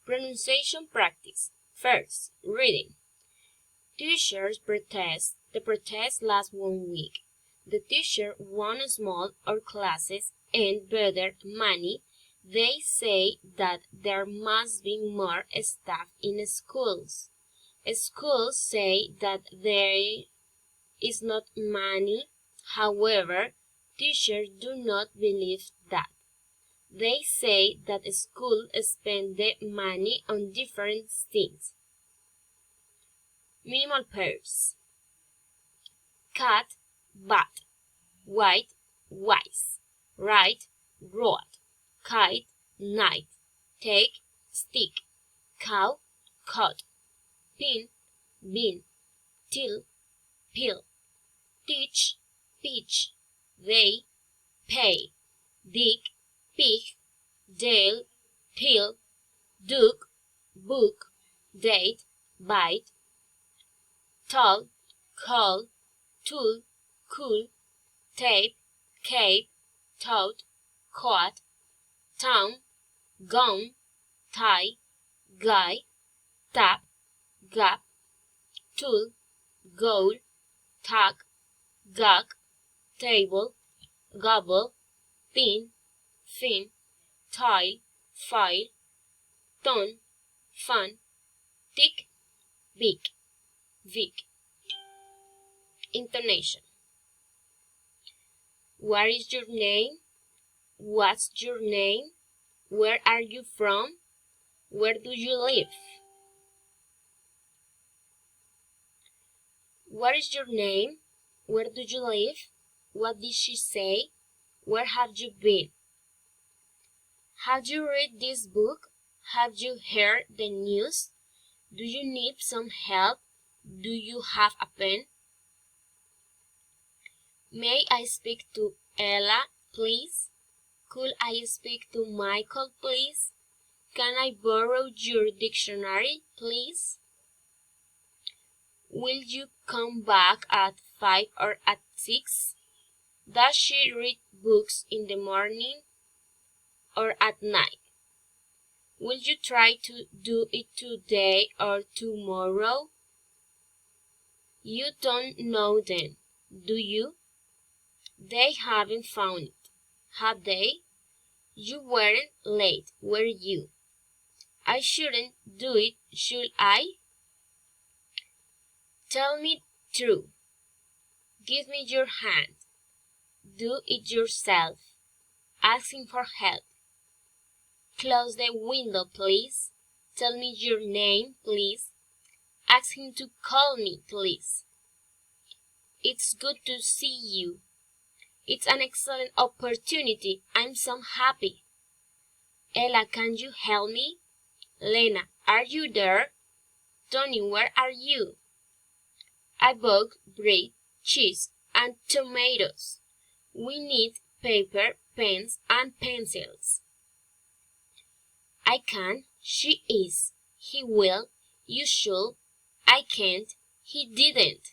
Pronunciation practice. First, reading. Teachers protest. The protest lasts 1 week. The teacher wants small or classes and better money. They say that there must be more staff in schools. Schools say that there is not money. However, teachers do not believe that. They say that schools spend the money on different things. Minimal pairs. Cat, bat. White, wise. Right, rod. Kite, night. Take, stick. Cow, cod. Pin, bean. Till, pill. Teach, peach. They, pay. Dig, pig. Dale, pill. Duck, book. Date, bite. Tall, call. Tool, cool. Tape, cape. Toad, coat. Town, gum. Tie, guy. Tap, gap. Tool, goal. Tag, gag. Table, gobble. Pin, fin. Tile, file. Ton, fun. Tick, big. Vic. Intonation. What is your name? What's your name? Where are you from? Where do you live? What is your name? Where do you live? What did she say? Where have you been? Have you read this book? Have you heard the news? Do you need some help? Do you have a pen? May I speak to Ella, please? Could I speak to Michael, please? Can I borrow your dictionary, please? Will you come back at 5 or at 6? Does she read books in the morning or at night? Will you try to do it today or tomorrow? You don't know them, do you? They haven't found it, have they? You weren't late, were you? I shouldn't do it, should I? Tell me true. Give me your hand. Do it yourself. Asking for help. Close the window, please. Tell me your name, please. Ask him to call me, please. It's good to see you. It's an excellent opportunity. I'm so happy. Ella, can you help me? Lena, are you there? Tony, where are you? I bought bread, cheese, and tomatoes. We need paper, pens, and pencils. I can. She is. He will. You should. I can't. He didn't.